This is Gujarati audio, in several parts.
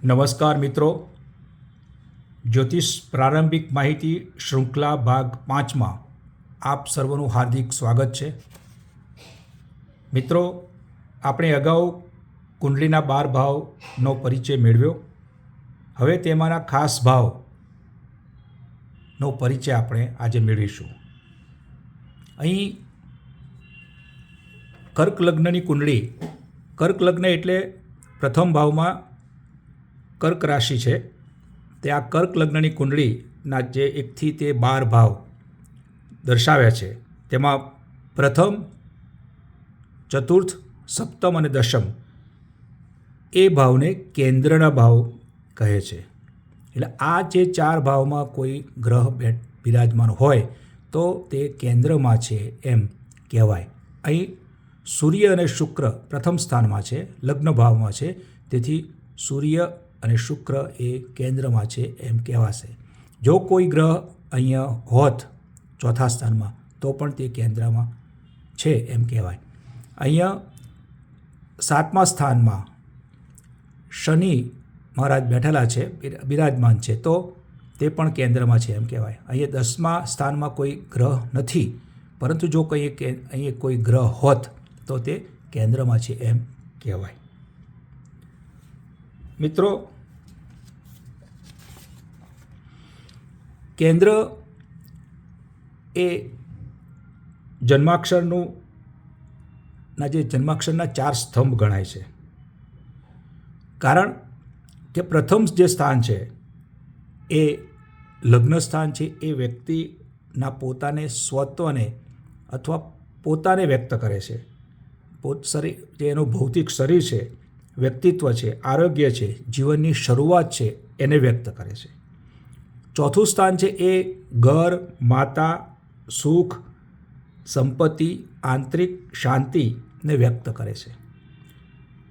નમસ્કાર મિત્રો, જ્યોતિષ પ્રારંભિક માહિતી શૃંખલા ભાગ 5માં આપ સર્વનું હાર્દિક સ્વાગત છે. મિત્રો, આપણે અગાઉ કુંડલીના 12 ભાવનો પરિચય મેળવ્યો. હવે તેમાંના ખાસ ભાવનો પરિચય આપણે આજે મેળવીશું. અહીં કર્ક લગ્નની કુંડળી, કર્ક લગ્ન એટલે પ્રથમ ભાવમાં કર્ક રાશિ છે. તે આ કર્ક લગ્નની કુંડળીના જે 1 થી તે 12 ભાવ દર્શાવ્યા છે, તેમાં પ્રથમ, ચતુર્થ, સપ્તમ અને દશમ એ ભાવને કેન્દ્રના ભાવ કહે છે. એટલે આ જે 4 ભાવમાં કોઈ ગ્રહ બિરાજમાન હોય તો તે કેન્દ્રમાં છે એમ કહેવાય. અહીં સૂર્ય અને શુક્ર પ્રથમ સ્થાનમાં છે, લગ્ન ભાવમાં છે, તેથી સૂર્ય અને શુક્ર એ કેન્દ્રમાં છે એમ કહેવાશે. જો કોઈ ગ્રહ અહીંયા હોત ચોથા સ્થાનમાં તો પણ તે કેન્દ્રમાં છે એમ કહેવાય. અહીંયા 7મા સ્થાનમાં શનિ મહારાજ બેઠેલા છે, બિરાજમાન છે, તો તે પણ કેન્દ્રમાં છે એમ કહેવાય. અહીંયા 10મા સ્થાનમાં કોઈ ગ્રહ નથી, પરંતુ જો અહીંયા કોઈ ગ્રહ હોત તો તે કેન્દ્રમાં છે એમ કહેવાય. મિત્રો, કેન્દ્ર એ જન્માક્ષરના 4 સ્તંભ ગણાય છે. કારણ કે પ્રથમ જે સ્થાન છે એ લગ્ન સ્થાન છે. એ વ્યક્તિના પોતાને સ્વત્વને અથવા પોતાને વ્યક્ત કરે છે. શરીર જે એનું ભૌતિક શરીર છે, વ્યક્તિત્વ છે, આરોગ્ય છે, જીવનની શરૂઆત છે, એને વ્યક્ત કરે છે. ચોથું સ્થાન છે એ ઘર, માતા, સુખ, સંપત્તિ, આંતરિક શાંતિને વ્યક્ત કરે છે.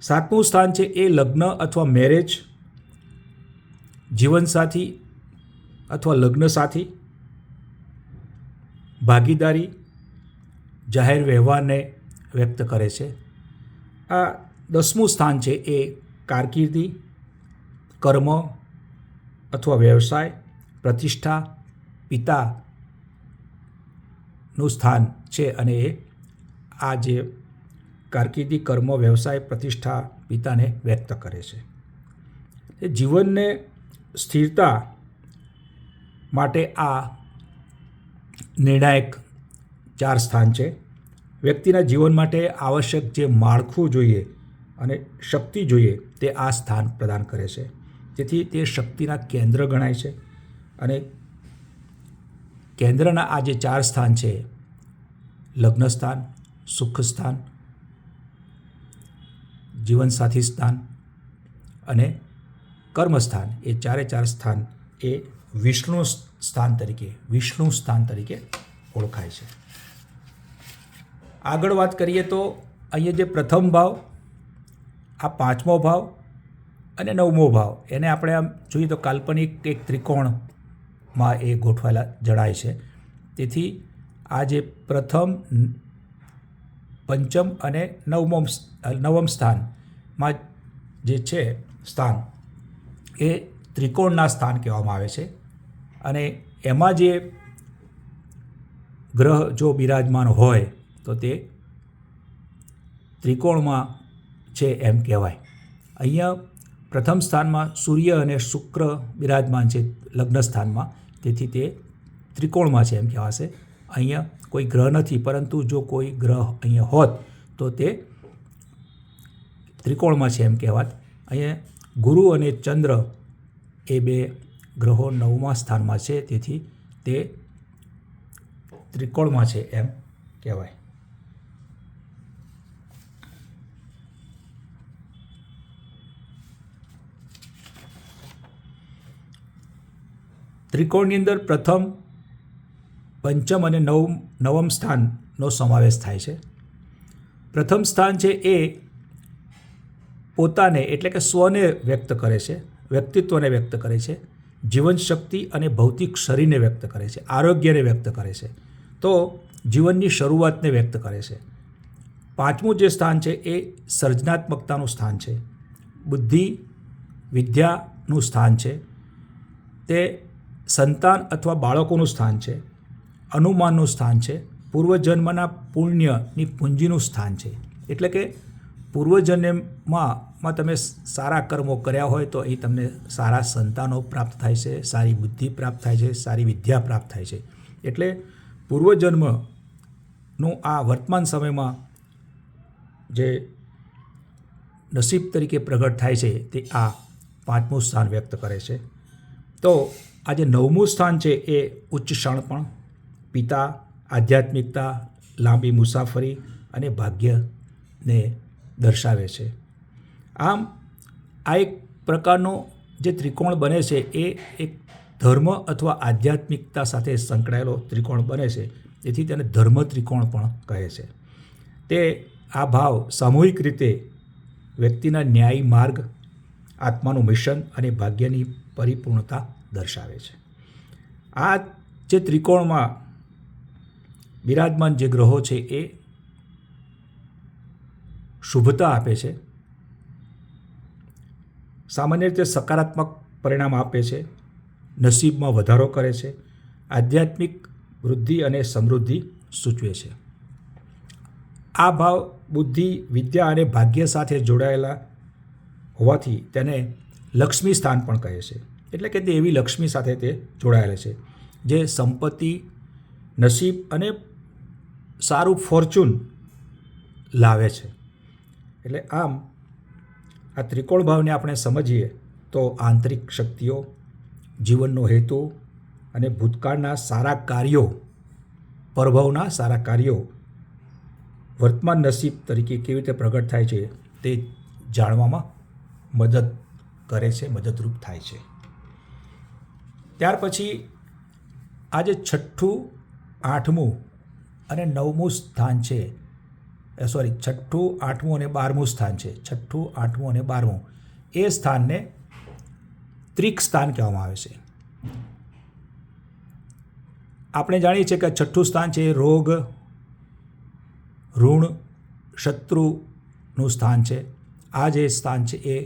7મું સ્થાન છે એ લગ્ન અથવા મેરેજ, જીવનસાથી અથવા લગ્ન સાથી, ભાગીદારી, જાહેર વ્યવહારને વ્યક્ત કરે છે. આ 10મું સ્થાન છે એ કારકિર્દી, કર્મ અથવા વ્યવસાય, પ્રતિષ્ઠા, પિતાનું સ્થાન છે અને એ આ જે કારકિર્દી, કર્મ, વ્યવસાય, પ્રતિષ્ઠા, પિતાને વ્યક્ત કરે છે. એ જીવનને સ્થિરતા માટે આ નિર્ણાયક 4 સ્થાન છે. વ્યક્તિના જીવન માટે આવશ્યક જે માળખું જોઈએ અને શક્તિ જોઈએ તે આ સ્થાન પ્રદાન કરે છે. તેથી તે શક્તિના કેન્દ્ર ગણાય છે. અને કેન્દ્રના આ જે 4 સ્થાન છે, લગ્ન સ્થાન, સુખ સ્થાન, જીવનસાથી સ્થાન અને કર્મસ્થાન, એ 4 સ્થાન એ વિષ્ણુ સ્થાન તરીકે ઓળખાય છે. આગળ વાત કરીએ તો અહીંયા જે પ્રથમ ભાવ, આ 5મો ભાવ અને 9મો ભાવ, એને આપણે આમ જોઈએ તો કાલ્પનિક એક ત્રિકોણમાં એ ગોઠવાયેલા જણાય છે. તેથી આ જે પ્રથમ, પંચમ અને નવમ સ્થાનમાં જે છે સ્થાન એ ત્રિકોણના સ્થાન કહેવામાં આવે છે. અને એમાં જે ગ્રહ જો બિરાજમાન હોય તો તે ત્રિકોણમાં છે એમ કહેવાય. અહીંયા પ્રથમ સ્થાનમાં સૂર્ય અને શુક્ર બિરાજમાન છે લગ્ન સ્થાનમાં, તેથી તે ત્રિકોણમાં છે એમ કહેવાશે. અહીંયા કોઈ ગ્રહ નથી, પરંતુ જો કોઈ ગ્રહ અહીંયા હોત તો તે ત્રિકોણમાં છે એમ કહેવાત. અહીંયા ગુરુ અને ચંદ્ર એ 2 ગ્રહો 9મા સ્થાનમાં છે, તેથી તે ત્રિકોણમાં છે એમ કહેવાય. ત્રિકોણની અંદર પ્રથમ, પંચમ અને નવમ સ્થાનનો સમાવેશ થાય છે. પ્રથમ સ્થાન છે એ પોતાને એટલે કે સ્વને વ્યક્ત કરે છે, વ્યક્તિત્વને વ્યક્ત કરે છે, જીવનશક્તિ અને ભૌતિક શરીરને વ્યક્ત કરે છે, આરોગ્યને વ્યક્ત કરે છે, તો જીવનની શરૂઆતને વ્યક્ત કરે છે. 5મું જે સ્થાન છે એ સર્જનાત્મકતાનું સ્થાન છે. બુદ્ધિ, વિદ્યાનું સ્થાન છે, તે સંતાન અથવા બાળકોનું સ્થાન છે, અનુમાનનું સ્થાન છે, પૂર્વજન્મના પુણ્યની પૂંજીનું સ્થાન છે. એટલે કે પૂર્વજન્મમાં તમે સારા કર્મો કર્યા હોય તો અહીં તમને સારા સંતાનો પ્રાપ્ત થાય છે, સારી બુદ્ધિ પ્રાપ્ત થાય છે, સારી વિદ્યા પ્રાપ્ત થાય છે. એટલે પૂર્વજન્મનું આ વર્તમાન સમયમાં જે નસીબ તરીકે પ્રગટ થાય છે તે આ 5મું સ્થાન વ્યક્ત કરે છે. તો આ જે 9મું સ્થાન છે એ ઉચ્ચ શાણપણ, પિતા, આધ્યાત્મિકતા, લાંબી મુસાફરી અને ભાગ્યને દર્શાવે છે. આમ આ એક પ્રકારનો જે ત્રિકોણ બને છે એ એક ધર્મ અથવા આધ્યાત્મિકતા સાથે સંકળાયેલો ત્રિકોણ બને છે, તેથી તેને ધર્મ ત્રિકોણ પણ કહે છે. તે આ ભાવ સામૂહિક રીતે વ્યક્તિના ન્યાયી માર્ગ, આત્માનું મિશન અને ભાગ્યની પરિપૂર્ણતા દર્શાવે છે. આ જે ત્રિકોણમાં બિરાજમાન જે ગ્રહો છે એ શુભતા આપે છે, સામાન્ય રીતે સકારાત્મક પરિણામ આપે છે, નસીબમાં વધારો કરે છે, આધ્યાત્મિક વૃદ્ધિ અને સમૃદ્ધિ સૂચવે છે. આ ભાવ બુદ્ધિ, વિદ્યા અને ભાગ્ય સાથે જોડાયેલા હોવાથી તેને લક્ષ્મી સ્થાન પણ કહે છે. એટલે કે દેવી લક્ષ્મી સાથે તે જોડાયેલા છે, જે સંપત્તિ, નસીબ અને સારું ફોર્ચ્યુન લાવે છે. એટલે આમ આ ત્રિકોણ ભાવને આપણે સમજીએ તો આંતરિક શક્તિઓ, જીવનનો હેતુ અને ભૂતકાળના સારા કાર્યો, પરભવના સારા કાર્યો વર્તમાન નસીબ તરીકે કેવી રીતે પ્રગટ થાય છે તે જાણવામાં મદદ કરે છે, મદદરૂપ થાય છે. ત્યાર પછી આ જે 6ઠું, 8મું અને 9મું સ્થાન છે, 6ઠું, 8મું અને 12મું સ્થાન છે, 6ઠું, 8મું અને 12મું, એ સ્થાનને ત્રિક સ્થાન કહેવામાં આવે છે. આપણે જાણીએ છીએ કે 6ઠું સ્થાન છે એ રોગ, ઋણ, શત્રુનું સ્થાન છે. આ જે સ્થાન છે એ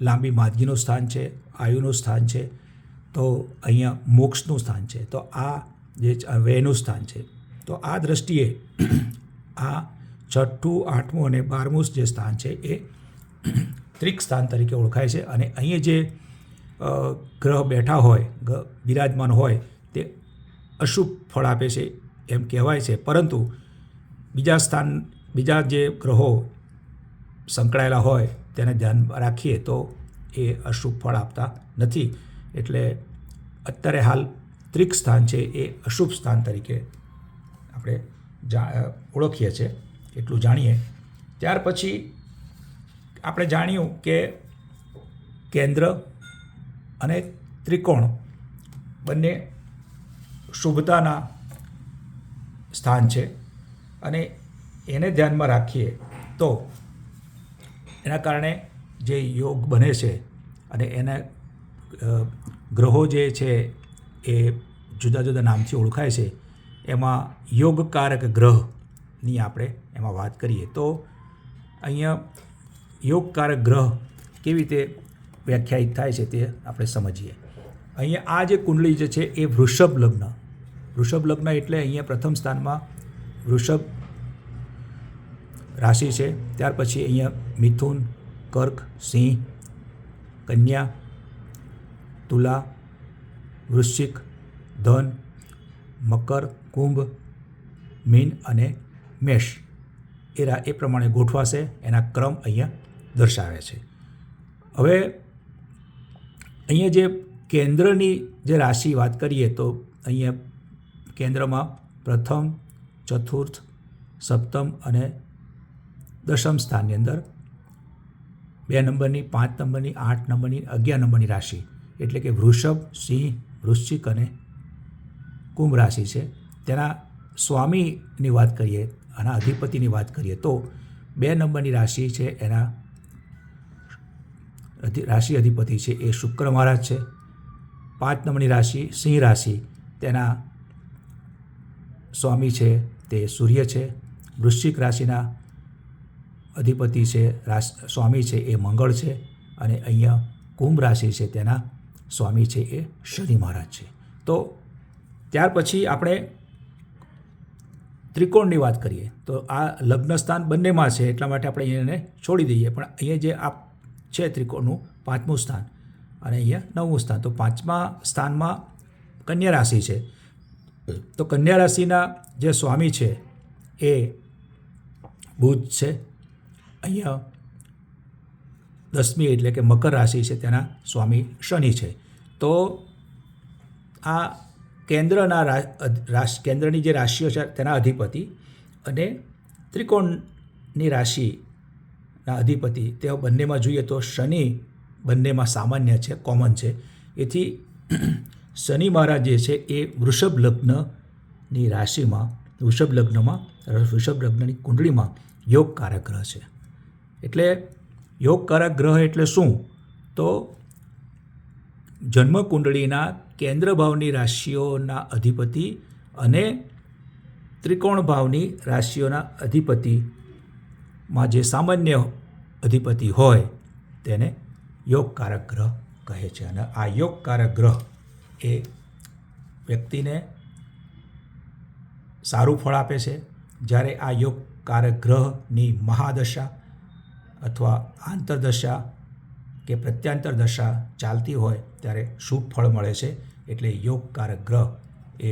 લાંબી માંદગીનું સ્થાન છે, આયુનું સ્થાન છે, તો અહીંયા મોક્ષનું સ્થાન છે, તો આ જે વ્યયનું સ્થાન છે. તો આ દૃષ્ટિએ આ 6ઠું, 8મું અને 12મું જે સ્થાન છે એ ત્રિક સ્થાન તરીકે ઓળખાય છે. અને અહીં જે ગ્રહ બેઠા હોય, બિરાજમાન હોય, તે અશુભ ફળ આપે છે એમ કહેવાય છે. પરંતુ બીજા જે ગ્રહો સંકળાયેલા હોય તેને ધ્યાનમાં રાખીએ તો એ અશુભ ફળ આપતા નથી. એટલે અત્યારે હાલ ત્રિક સ્થાન છે એ અશુભ સ્થાન તરીકે આપણે ઓળખીએ છીએ, એટલું જાણીએ. ત્યાર પછી આપણે જાણ્યું કે કેન્દ્ર અને ત્રિકોણ બંને શુભતાના સ્થાન છે, અને એને ધ્યાનમાં રાખીએ તો એના કારણે જે યોગ બને છે અને એના ગ્રહો જે છે એ જુદા જુદા નામથી ઓળખાય છે. એમાં યોગકારક ગ્રહની આપણે એમાં વાત કરીએ તો અહીંયા યોગકારક ગ્રહ કેવી રીતે વ્યાખ્યાયિત થાય છે તે આપણે સમજીએ. અહીંયા આ જે કુંડળી જે છે એ વૃષભ લગ્ન એટલે અહીંયા પ્રથમ સ્થાનમાં વૃષભ રાશિ છે. ત્યાર પછી અહીંયા મિથુન, કર્ક, સિંહ, કન્યા, તુલા, વૃશ્ચિક, ધન, મકર, કુંભ, મીન અને મેષ એ પ્રમાણે ગોઠવાશે. એના ક્રમ અહીંયા દર્શાવે છે. હવે અહીંયા જે કેન્દ્રની જે રાશિ વાત કરીએ તો અહીંયા કેન્દ્રમાં પ્રથમ, ચતુર્થ, સપ્તમ અને દશમ સ્થાનની અંદર 2 નંબરની, 5 નંબરની, 8 નંબરની, 11 નંબરની રાશિ એટલે કે વૃષભ, સિંહ, વૃશ્ચિક અને કુંભ રાશિ છે. તેના સ્વામીની વાત કરીએ, આના અધિપતિની વાત કરીએ તો 2 નંબરની રાશિ છે એના રાશિ અધિપતિ છે એ શુક્ર મહારાજ છે. 5 નંબરની રાશિ સિંહ રાશિ, તેના સ્વામી છે તે સૂર્ય છે. વૃશ્ચિક રાશિના અધિપતિ છે, સ્વામી છે એ મંગળ છે. અને અહીંયા કુંભ રાશિ છે તેના સ્વામી છે એ શનિ મહારાજ છે. તો ત્યાર પછી આપણે ત્રિકોણની વાત કરીએ તો આ લગ્ન સ્થાન બંનેમાં છે એટલા માટે આપણે એને છોડી દઈએ, પણ અહીંયા જે આ છે ત્રિકોણનું 5મું સ્થાન અને અહીંયા 9મું સ્થાન, તો 5મા સ્થાનમાં કન્યા રાશિ છે. તો કન્યા રાશિના જે સ્વામી છે એ બુધ છે. અહીંયા 10મી એટલે કે મકર રાશિ છે તેના સ્વામી શનિ છે. તો આ કેન્દ્રની જે રાશિઓ છે તેના અધિપતિ અને ત્રિકોણની રાશિના અધિપતિ તેઓ બંનેમાં જોઈએ તો શનિ બંનેમાં સામાન્ય છે, કોમન છે. એથી શનિ મહારાજ જે છે એ વૃષભ લગ્નની રાશિમાં, વૃષભ લગ્નની કુંડળીમાં યોગકારક ગ્રહ છે. એટલે યોગકારક ગ્રહ એટલે શું? તો જન્મ કુંડળીના કેન્દ્ર ભાવની રાશિઓના અધિપતિ અને ત્રિકોણ ભાવની રાશિઓના અધિપતિમાં જે સામાન્ય અધિપતિ હોય તેને યોગકારક ગ્રહ કહે છે. અને આ યોગકારક ગ્રહ એ વ્યક્તિને સારું ફળ આપે છે. જ્યારે આ યોગકારક ગ્રહની મહાદશા અથવા આંતરદશા કે પ્રત્યાંતર દશા ચાલતી હોય ત્યારે શુભ ફળ મળે છે. એટલે યોગકારક ગ્રહ એ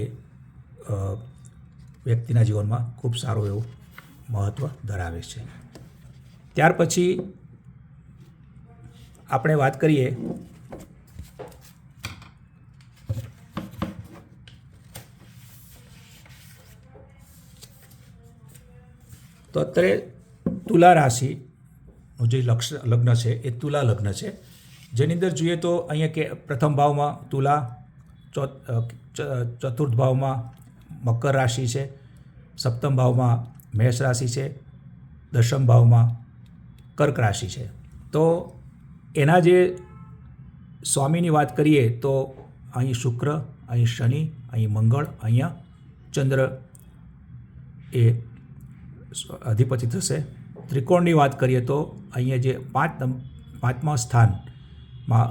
વ્યક્તિના જીવનમાં ખૂબ સારું એવું મહત્ત્વ ધરાવે છે. ત્યાર પછી આપણે વાત કરીએ તો અત્યારે તુલા રાશિનું જે લગ્ન છે એ તુલા લગ્ન છે, જેની અંદર જોઈએ તો અહીંયા કે પ્રથમ ભાવમાં તુલા, ચતુર્થ ભાવમાં મકર રાશિ છે, સપ્તમ ભાવમાં મેષ રાશિ છે, દશમ ભાવમાં કર્ક રાશિ છે. તો એના જે સ્વામીની વાત કરીએ તો અહીં શુક્ર, અહીં શનિ, અહીં મંગળ, અહીંયા ચંદ્ર એ અધિપતિ થશે. ત્રિકોણની વાત કરીએ તો અહીંયા જે 5મા સ્થાનમાં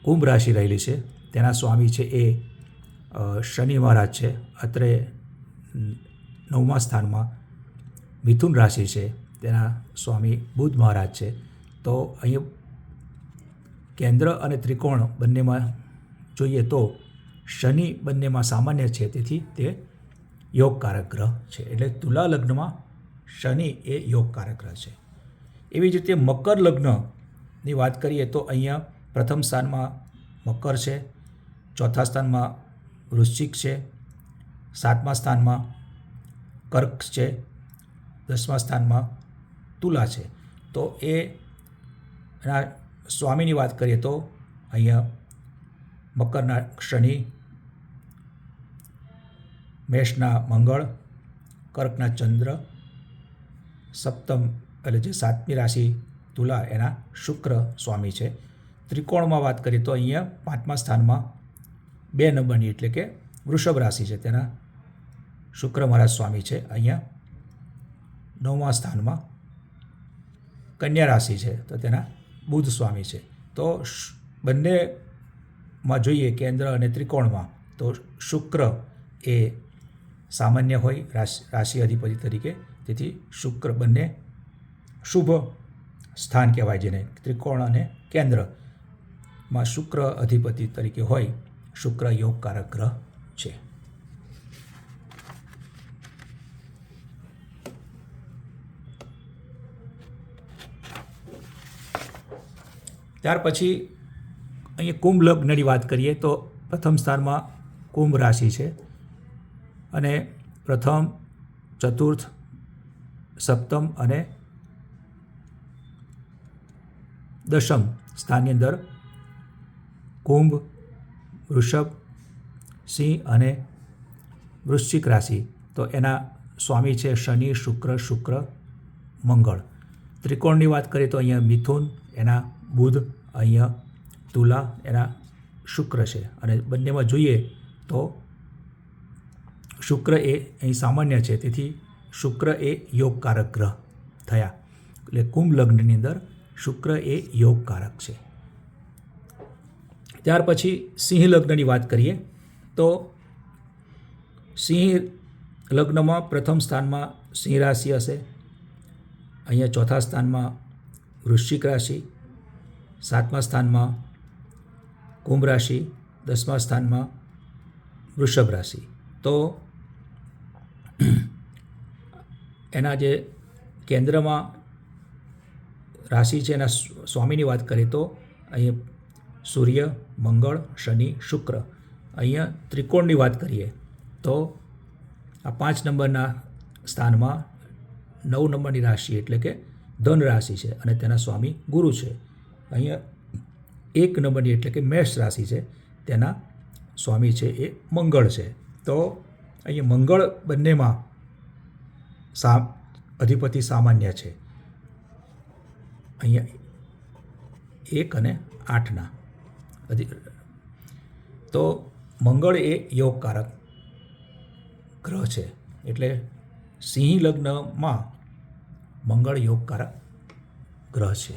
કુંભ રાશિ રહેલી છે તેના સ્વામી છે એ શનિ મહારાજ છે. અત્રે 9મા સ્થાનમાં મિથુન રાશિ છે તેના સ્વામી બુધ મહારાજ છે. તો અહીં કેન્દ્ર અને ત્રિકોણ બંનેમાં જોઈએ તો શનિ બંનેમાં સામાન્ય છે, તેથી તે યોગકારક ગ્રહ છે. એટલે તુલા લગ્નમાં શનિ એ યોગકારક ગ્રહ છે. એવી જ રીતે મકર લગ્નની વાત કરીએ તો અહીંયા પ્રથમ સ્થાનમાં મકર છે, ચોથા સ્થાનમાં વૃશ્ચિક છે, 7મા સ્થાનમાં કર્ક છે, 10મા સ્થાનમાં તુલા છે. તો એના સ્વામીની વાત કરીએ તો અહીંયા મકરના શનિ, મેષના મંગળ, કર્કના ચંદ્ર, સપ્તમ એટલે જે 7મી રાશિ તુલા એના શુક્ર સ્વામી છે. ત્રિકોણમાં વાત કરીએ તો અહીંયા 5મા સ્થાનમાં 2 નંબરની એટલે કે વૃષભ રાશિ છે તેના શુક્ર મહારાજ સ્વામી છે. અહીંયા 9મા સ્થાનમાં કન્યા રાશિ છે તો તેના બુધ સ્વામી છે. તો બંનેમાં જોઈએ કેન્દ્ર અને ત્રિકોણમાં તો શુક્ર એ સામાન્ય હોય રાશિ અધિપતિ તરીકે, તેથી શુક્ર બંને શુભ સ્થાન કહેવાય જેને. ત્રિકોણ અને કેન્દ્રમાં શુક્ર અધિપતિ તરીકે હોય, શુક્ર યોગકારક ગ્રહ છે. ત્યાર પછી અહીંયા કુંભ લગ્નની વાત કરીએ તો પ્રથમ સ્થાનમાં કુંભ રાશિ છે અને પ્રથમ, ચતુર્થ, સપ્તમ અને દશમ સ્થાનની અંદર કુંભ, વૃષભ, સિંહ અને વૃશ્ચિક રાશિ. તો એના સ્વામી છે શનિ, શુક્ર, મંગળ. ત્રિકોણની વાત કરીએ તો અહીંયા મિથુન એના બુધ, અહીંયા તુલા એના શુક્ર છે. અને બંનેમાં જોઈએ તો શુક્ર એ અહીં સામાન્ય છે, તેથી શુક્ર એ યોગકારક ગ્રહ થયા. એટલે કુંભ લગ્નની અંદર શુક્ર એ યોગકારક છે. ત્યાર પછી સિંહ લગ્નની વાત કરીએ તો સિંહ લગ્નમાં પ્રથમ સ્થાનમાં સિંહ રાશિ હશે. અહીંયા ચોથા સ્થાનમાં વૃશ્ચિક રાશિ, સાતમા સ્થાનમાં કુંભ રાશિ, 10મા સ્થાનમાં વૃષભ રાશિ. તો એના જે કેન્દ્રમાં રાશિ છે એના સ્વામીની વાત કરીએ તો અહીં સૂર્ય, મંગળ, શનિ, શુક્ર. અહીંયા ત્રિકોણની વાત કરીએ તો આ 5 નંબરના સ્થાનમાં 9 નંબરની રાશિ એટલે કે ધન રાશિ છે અને તેના સ્વામી ગુરુ છે. અહીંયા 1 નંબરની એટલે કે મેષ રાશિ છે, તેના સ્વામી છે એ મંગળ છે. તો અહીંયા મંગળ બંનેમાં અધિપતિ સામાન્ય છે. અહીંયા 1 અને 8ના તો મંગળ એ યોગકારક ગ્રહ છે. એટલે સિંહ લગ્નમાં મંગળ યોગકારક ગ્રહ છે.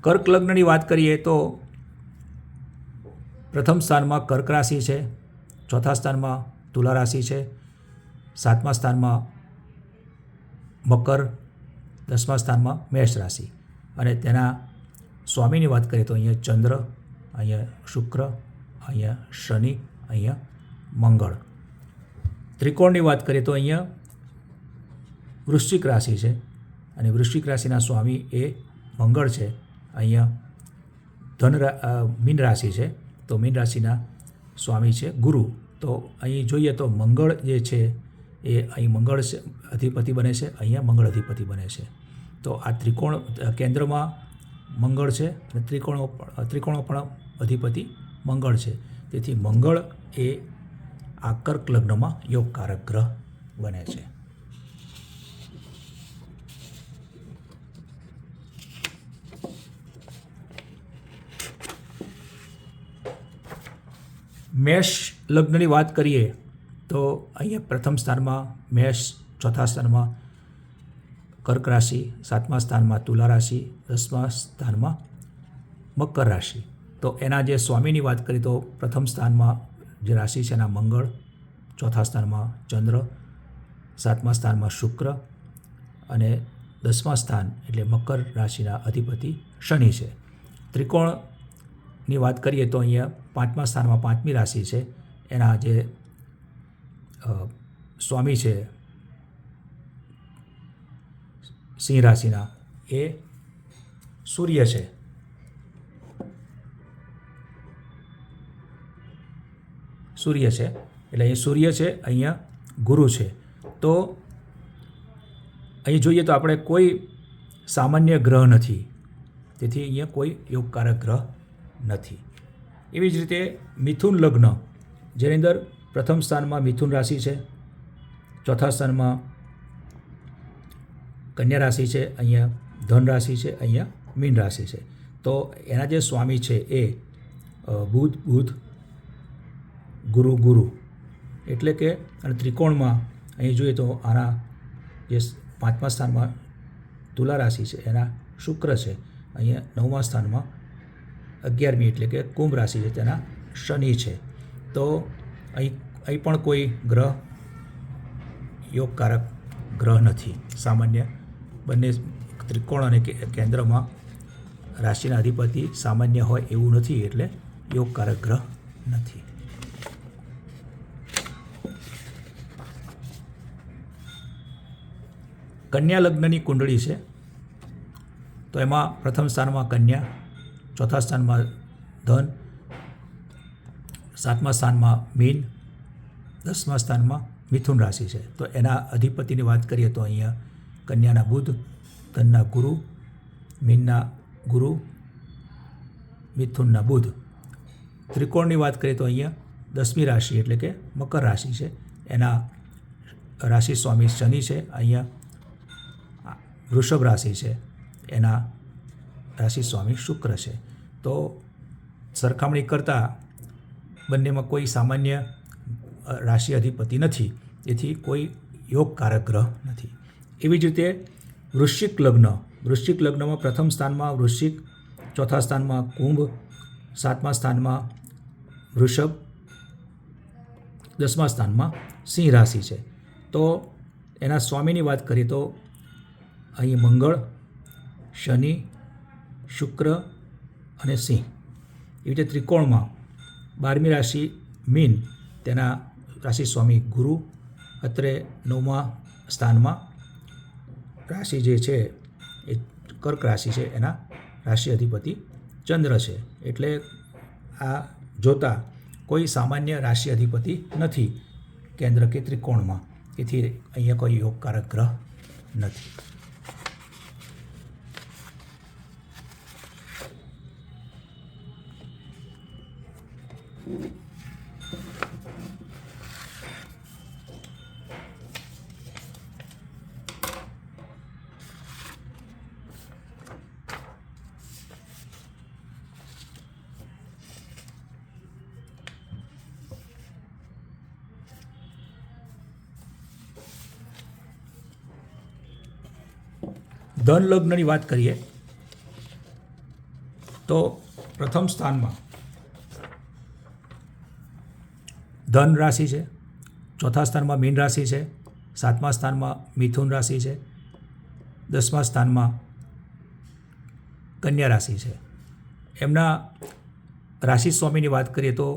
કર્ક લગ્નની વાત કરીએ તો પ્રથમ સ્થાનમાં કર્ક રાશિ છે, ચોથા સ્થાનમાં તુલા રાશિ છે, સાતમા સ્થાનમાં મકર, 10મા સ્થાનમાં મેષ રાશિ અને તેના સ્વામીની વાત કરીએ તો અહીંયા ચંદ્ર, અહીંયા શુક્ર, અહીંયા શનિ, અહીંયા મંગળ. ત્રિકોણની વાત કરીએ તો અહીંયા વૃશ્ચિક રાશિ છે અને વૃશ્ચિક રાશિના સ્વામી એ મંગળ છે. અહીંયા મીન રાશિ છે તો મીન રાશિના સ્વામી છે ગુરુ. તો અહીં જોઈએ તો મંગળ જે છે એ અહીં મંગળ અધિપતિ બને છે, અહીંયા મંગળ અધિપતિ બને છે. તો આ ત્રિકોણ કેન્દ્રમાં મંગળ છે અને ત્રિકોણો પણ અધિપતિ મંગળ છે. તેથી મંગળ એ આ કર્ક લગ્નમાં યોગકારક ગ્રહ બને છે. મેષ લગ્નની વાત કરીએ તો અહીંયા પ્રથમ સ્થાનમાં મેષ, ચોથા સ્થાનમાં કર્ક રાશિ, સાતમા સ્થાનમાં તુલા રાશિ, 10મા સ્થાનમાં મકર રાશિ. તો એના જે સ્વામીની વાત કરીએ તો પ્રથમ સ્થાનમાં જે રાશિ છે એના મંગળ, ચોથા સ્થાનમાં ચંદ્ર, સાતમા સ્થાનમાં શુક્ર અને 10મા સ્થાન એટલે મકર રાશિના અધિપતિ શનિ છે. ત્રિકોણની વાત કરીએ તો અહીંયા 5મા સ્થાનમાં 5મી રાશિ છે, એના જે સ્વામી છે સિંહ રાશિના એ સૂર્ય છે. એટલે અહીં સૂર્ય છે, અહીંયા ગુરુ છે. તો અહીં જોઈએ તો આપણે કોઈ સામાન્ય ગ્રહ નથી, તેથી અહીંયા કોઈ યોગકારક ગ્રહ નથી. એવી જ રીતે મિથુન લગ્ન, જેની અંદર પ્રથમ સ્થાનમાં મિથુન રાશિ છે, ચોથા સ્થાનમાં કન્યા રાશિ છે, અહીંયા ધન રાશિ છે, અહીંયા મીન રાશિ છે. તો એના જે સ્વામી છે એ બુધ, ગુરુ એટલે કે અને ત્રિકોણમાં અહીં જોઈએ તો આના જે 5મા સ્થાનમાં તુલા રાશિ છે એના શુક્ર છે, અહીંયા 9મા સ્થાનમાં 11મી એટલે કે કુંભ રાશિ છે તેના શનિ છે. તો અહીં પણ કોઈ ગ્રહ યોગકારક ગ્રહ નથી. સામાન્ય બંને ત્રિકોણ અને કેન્દ્રમાં રાશિના અધિપતિ સામાન્ય હોય એવું નથી, એટલે યોગકારક ગ્રહ નથી. કન્યા લગ્નની કુંડળી છે તો એમાં પ્રથમ સ્થાનમાં કન્યા, ચોથા સ્થાનમાં ધન, સાતમા સ્થાનમાં મીન, 10મા સ્થાનમાં મિથુન રાશિ છે. તો એના અધિપતિની વાત કરીએ તો અહીંયા કન્યાના બુધ, ધનના ગુરુ, મીનના ગુરુ, મિથુનના બુધ. ત્રિકોણની વાત કરીએ તો અહીંયા 10મી રાશિ એટલે કે મકર રાશિ છે, એના રાશિ સ્વામી શનિ છે. અહીંયા વૃષભ રાશિ છે, એના રાશિ સ્વામી શુક્ર છે. તો સરખામણી કરતાં બંનેમાં કોઈ સામાન્ય રાશિ અધિપતિ નથી, તેથી કોઈ યોગકારક ગ્રહ નથી. એવી જ રીતે વૃશ્ચિક લગ્નમાં પ્રથમ સ્થાનમાં વૃશ્ચિક, ચોથા સ્થાનમાં કુંભ, સાતમા સ્થાનમાં વૃષભ, 10મા સ્થાનમાં સિંહ રાશિ છે. તો એના સ્વામીની વાત કરીએ તો અહીં મંગળ, શનિ, શુક્ર અને સિંહ. એવી રીતે ત્રિકોણમાં 12મી રાશિ મીન, તેના રાશિ સ્વામી ગુરુ, અત્રે 9મા સ્થાનમાં રાશિ જે છે એ કર્ક રાશિ છે, એના રાશિ અધિપતિ ચંદ્ર છે. એટલે આ જોતા કોઈ સામાન્ય રાશિ અધિપતિ નથી કેન્દ્ર કે ત્રિકોણમાં, તેથી અહીંયા કોઈ યોગકારક ગ્રહ નથી. ધન લગ્નની વાત કરીએ તો પ્રથમ સ્થાનમાં ધન રાશિ છે, ચોથા સ્થાનમાં મીન રાશિ છે, સાતમા સ્થાનમાં મિથુન રાશિ છે, 10મા સ્થાનમાં કન્યા રાશિ છે. એમના રાશિ સ્વામીની વાત કરીએ તો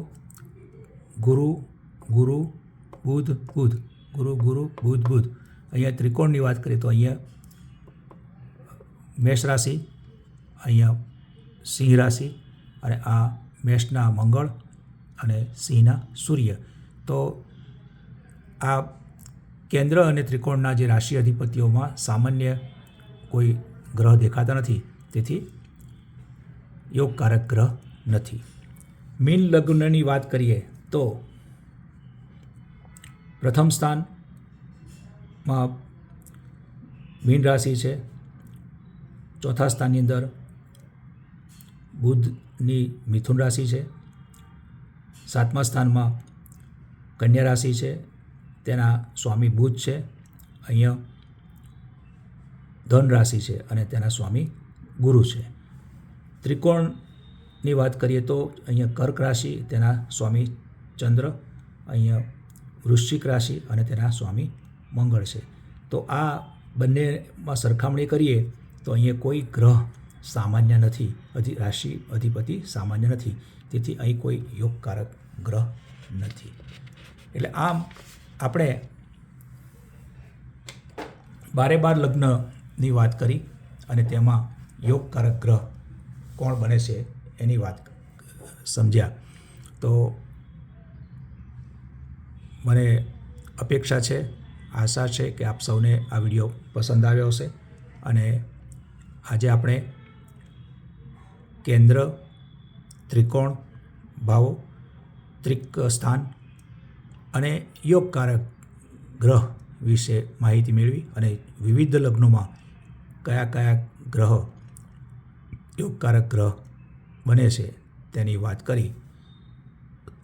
ગુરુ ગુરુ બુધ બુધ, ગુરુ ગુરુ બુધ બુધ. અહીંયા ત્રિકોણની વાત કરીએ તો અહીંયા મેષ રાશિ, અહીંયા સિંહ રાશિ, અને આ મેષના મંગળ અને સિંહના સૂર્ય. તો આ કેન્દ્ર અને ત્રિકોણના જે રાશિ અધિપતિઓમાં સામાન્ય કોઈ ગ્રહ દેખાતા નથી, તેથી યોગકારક ગ્રહ નથી. મીન લગ્નની વાત કરીએ તો પ્રથમ સ્થાનમાં મીન રાશિ છે, ચોથા સ્થાનની અંદર બુધની મિથુન રાશિ છે, સાતમા સ્થાનમાં કન્યા રાશિ છે, તેના સ્વામી બુધ છે. અહીંયા ધન રાશિ છે અને તેના સ્વામી ગુરુ છે. ત્રિકોણની વાત કરીએ તો અહીંયા કર્ક રાશિ, તેના સ્વામી ચંદ્ર, અહીંયા વૃશ્ચિક રાશિ અને તેના સ્વામી મંગળ છે. તો આ બંનેમાં સરખામણી કરીએ તો અહીંયા કોઈ ગ્રહ સામાન્ય નથી, રાશિ અધિપતિ સામાન્ય નથી, તેથી અહીં કોઈ યોગકારક ગ્રહ નથી. એટલે આમ આપણે 12 લગ્નની વાત કરી અને તેમાં યોગકારક ગ્રહ કોણ બને છે એની વાત સમજ્યા. તો મને અપેક્ષા છે, આશા છે કે આપ સૌને આ વિડીયો પસંદ આવ્યો હશે. અને આજે આપણે કેન્દ્ર, ત્રિકોણ, ભાવો, સ્થાન અને યોગકારક ગ્રહ વિશે માહિતી મેળવી અને વિવિધ લગ્નોમાં કયા કયા ગ્રહ યોગકારક ગ્રહ બને છે તેની વાત કરી.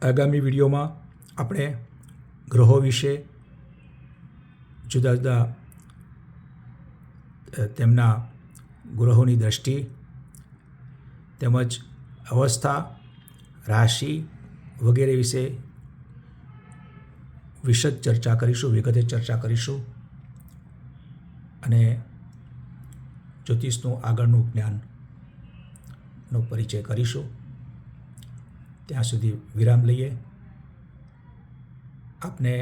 આગામી વિડીયોમાં આપણે ગ્રહો વિશે, જુદા જુદા તેમના ગ્રહોની દ્રષ્ટિ તેમજ અવસ્થા, રાશિ વગેરે વિશે વિશદ ચર્ચા કરીશું, વિગતે ચર્ચા કરીશું અને જ્યોતિષનું આગળનું જ્ઞાનનો પરિચય કરીશું. ત્યાં સુધી વિરામ લઈએ. આપને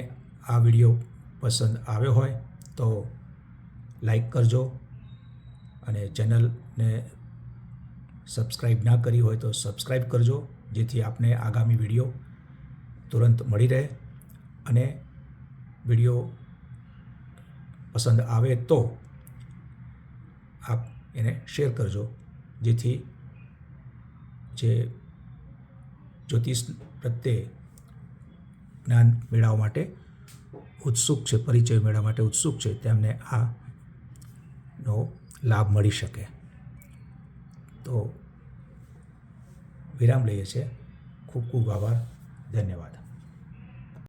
આ વિડીયો પસંદ આવ્યો હોય તો લાઈક કરજો અને ચેનલને સબસ્ક્રાઈબ ના કરી હોય તો સબસ્ક્રાઈબ કરજો, જેથી આપને આગામી વિડીયો તુરંત મળી રહે. અને વિડીયો પસંદ આવે તો આપ એને શેર કરજો, જેથી જે જ્યોતિષ પ્રત્યે જ્ઞાન મેળવવા માટે ઉત્સુક છે, પરિચય મેળવવા માટે ઉત્સુક છે, તેમને આનો લાભ મળી શકે. તો વિરામ લઈએ છીએ. ખૂબ ખૂબ આભાર. ધન્યવાદ.